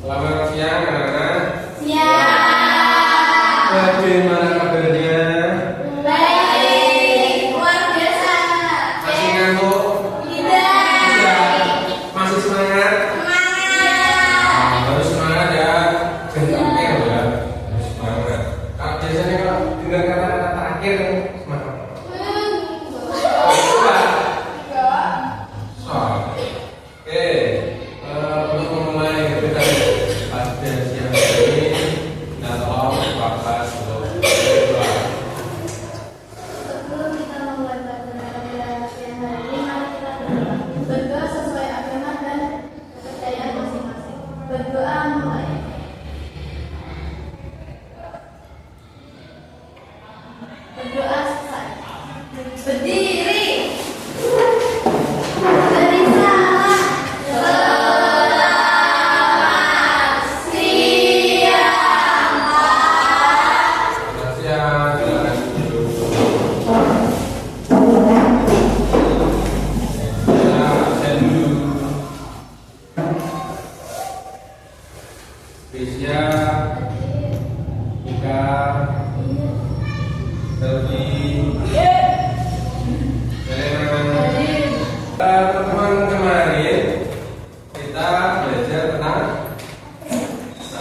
Selamat siang anak-anak. Siang. Bagaimana kabarnya? Baik, luar biasa. Masih ngantuk? Tidak. Masih semangat? Semangat. Harus semangat ya. Gentengnya ya. Harus semangat. Kalau biasanya kalau dengar kata-kata terakhir semangat. Oke, untuk memulai kita pada siang ini, kita tolong Bapak untuk berdoa. Sebelum kita memulai pelajaran siang hari ini, mari kita berdoa sesuai agama dan kepercayaan masing-masing. Berdoa mulai. Berdoa selesai. Berdiri. Beri salam. Selamat siang, Pak. Selamat siang, silakan duduk. Ya, saya dulu. Krisya, Ika, Selvi, Pertemuan kemarin kita belajar tentang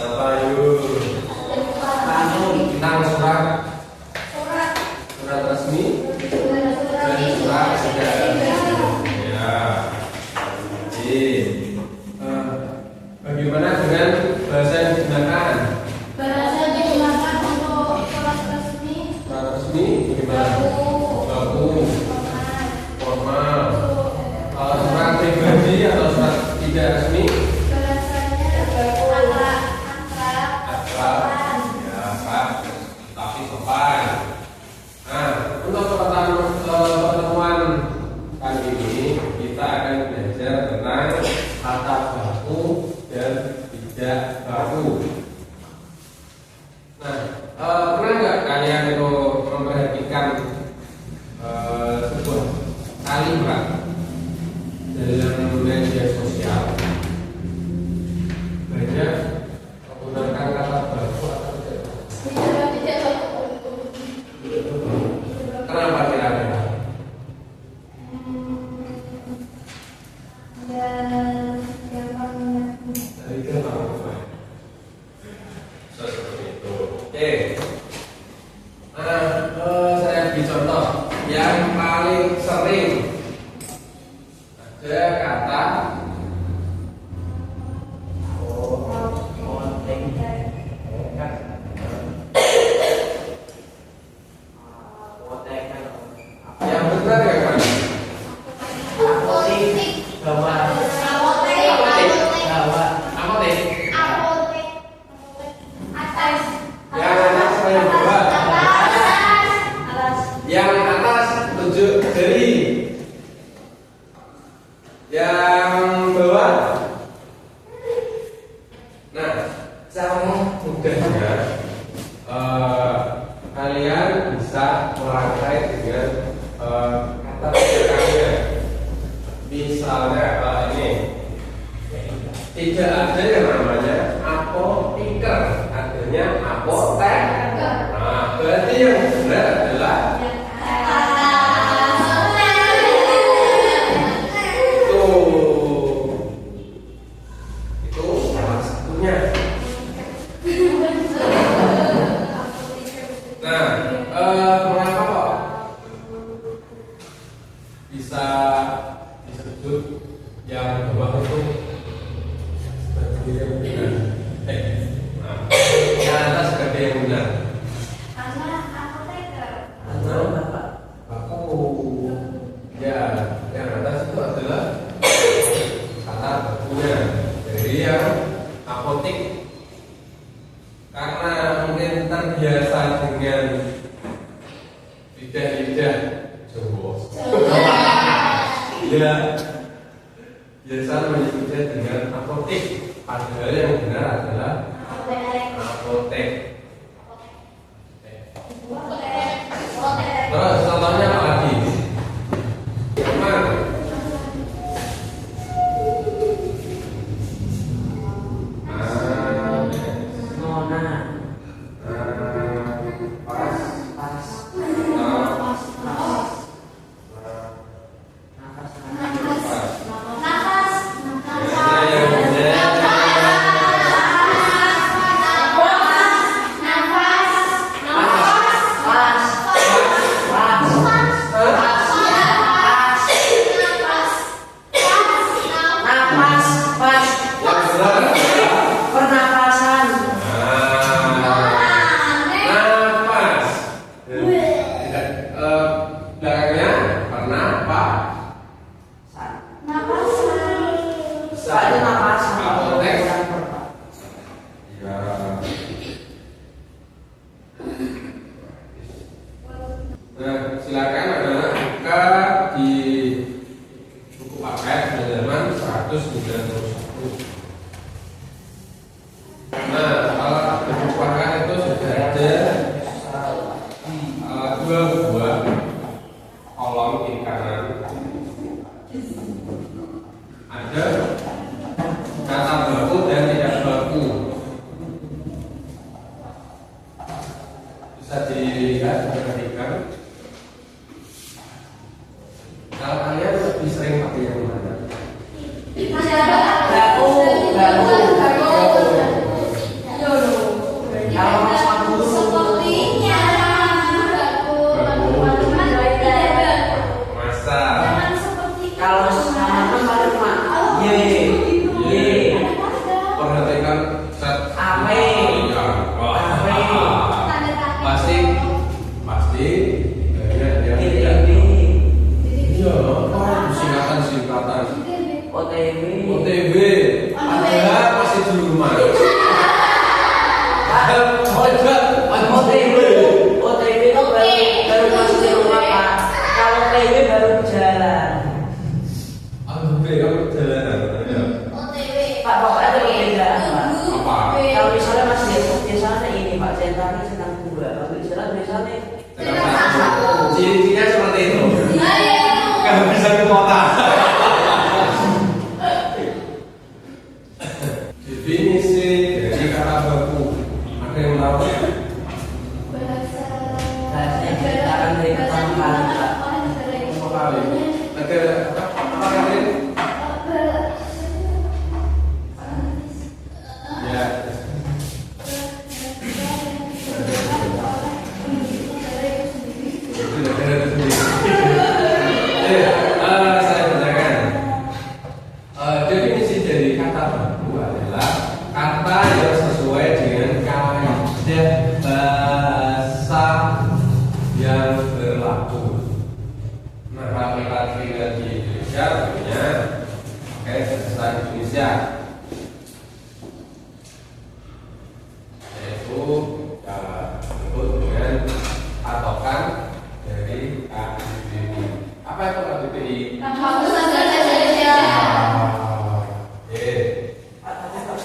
apa yuk? Tentang surat resmi dan surat edaran. Ya. Jadi, bagaimana dengan bahasa yang digunakan? Bahasa yang digunakan untuk surat resmi, Surat resmi bagaimana? Baku, formal. Kalau surat pribadi atau surat tidak resmi? bahasanya akrab. Akrab. Ya, Pak. Tapi sopan. Nah, untuk pertemuan kali ini kita akan belajar tentang kata baku dan tidak baku. Nah, pernah nggak kalian itu memperhatikan sebuah kalimat dalam media sosial banyak menggunakan kata baku atau tidak? Kenapa kira-kira? Dari kenapa? Seperti itu. Oke. Nah, saya beri contoh yang paling sering ada kata yang benar ya kan? Yang atas paling bawah. Yang atas tunjuk jari. Yang bawah. Nah, cara mudahnya kalian bisa merangkai dengan kata belakangnya. Misalnya ini tidak ada yang namanya apoteker, adanya apotek. Nah, berarti yang benar adalah itu salah satunya. Nah, mengapa kok bisa disebut yang bawah itu sebagai yang benar? Yang atas sebagai yang benar. Aku ya, yang atas itu adalah kata bakunya dari yang apotek. Karena mungkin terbiasa dengan lidah-lidah Jawa. Ya, biasa menyebutnya dengan apotek. Padahal yang benar adalah apotek. Terus contohnya apa lagi? Yang mana? rumah. OTW itu baru masuk di rumah Pak. Kalau TW baru jalan. Kamu jalanan. OTW. Pak Bapak ada perbedaan Pak. Apa? Kalau misalnya Mas Depok biasanya ini Pak Centang senang dua. Kalau istilah biasanya Ciri-cirinya seperti itu. Ayo. Kalau bisa ke kota. Definisi dari kata baku. Ada yang tahu? bahasanya diciptakan dari pertama kali Pak. Pertama kali. Ada apa kali? Ya. Saya bacakan. Definisi dari kata baku adalah kata yang sesuai dengan kaidah bahasa yang berlaku. Nah, kalau kita tinggal di Indonesia, tentunya pakai bahasa Indonesia, yaitu disebut dengan patokan dari KBBI. Apa itu KBBI? Pak tapi Pak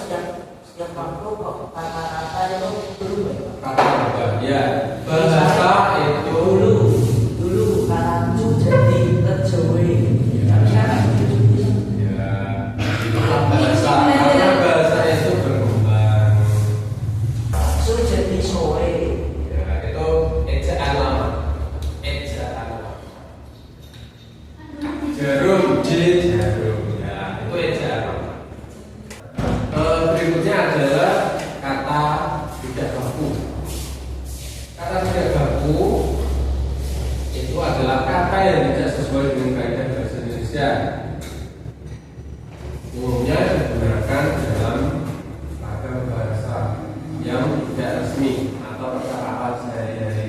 setiap waktu kok kata-kata itu berubah Pak. Kata berubah. Ya, bahasa itu Dulu kata cu jadi terjowe. Sekarang ya, itulah bahasa. Karena bahasa itu berkembang. su jadi soe. Ya, itu ejaan lama. Ejaan lama. Jarum, jarum. Ya, itu ejaan lama. Berikutnya adalah kata tidak baku. Kata tidak baku itu adalah kata yang tidak sesuai dengan kaidah bahasa Indonesia. Umumnya digunakan dalam ragam bahasa yang tidak resmi atau percakapan sehari-hari.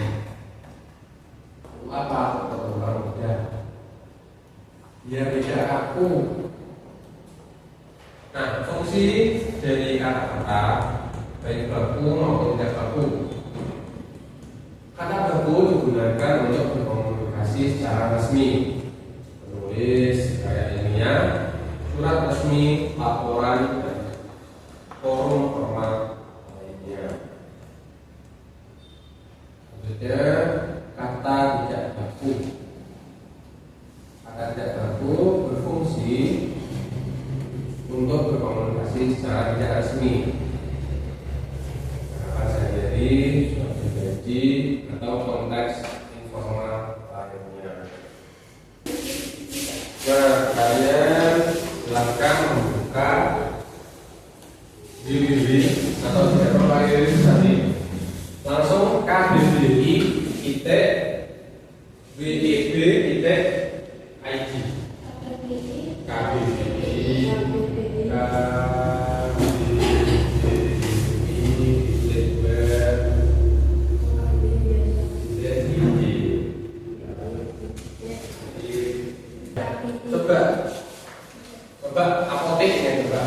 Apa untuk orang muda? Biar tidak kaku. Nah, fungsi dari kata-kata baik baku maupun tidak baku. Kata baku digunakan untuk berkomunikasi secara resmi, menulis kayak ilmiah, surat resmi, laporan, dan forum formal lainnya. Selanjutnya, kata tidak baku. Kata tidak baku berfungsi untuk berkomunikasi secara tidak resmi, sehari-hari, surat pribadi, atau konteks informal lainnya. Nah, kalian silakan membuka di www atau di provider tadi, langsung KBBI wib.id. Coba apoteknya coba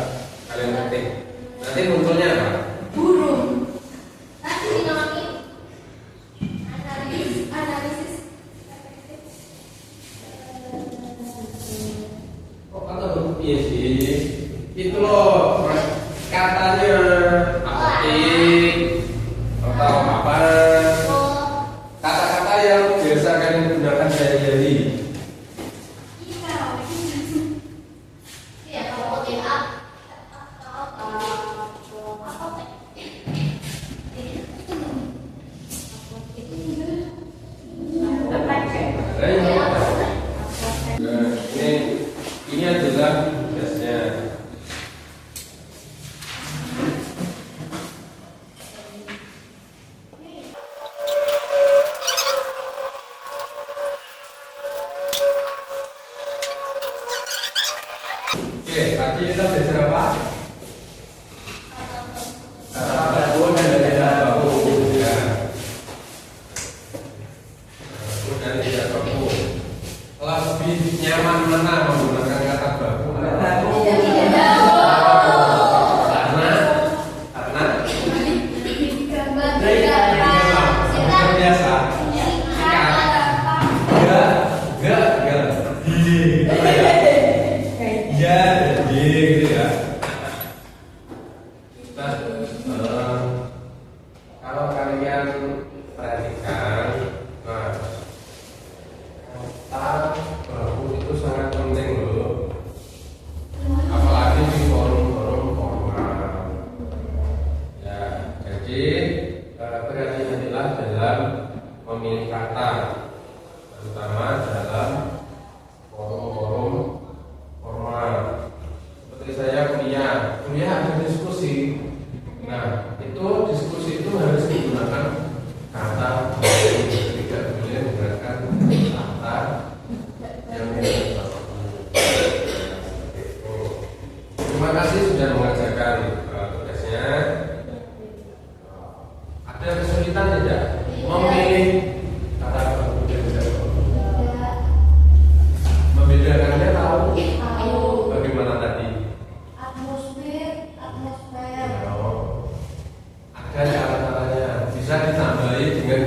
kalian ketik. Nanti munculnya apa? Burung. Nanti dinamain analisis. Kok kata huruf iya sih? Itu loh katanya apotek atau apa? Kata-kata yang biasa kalian gunakan sehari-hari. Ya, kalau tidak ada diskusi. Nah, itu diskusi itu harus digunakan kata tidak boleh menggunakan kata yang tidak baku. Terima kasih sudah mengerjakan tugasnya. Ada kesulitan tidak memilih kata baku dan tidak baku? Membedakannya tahu? Bagaimana tadi? Atmosfer. Ada cara-caranya, bisa ditambahi dengan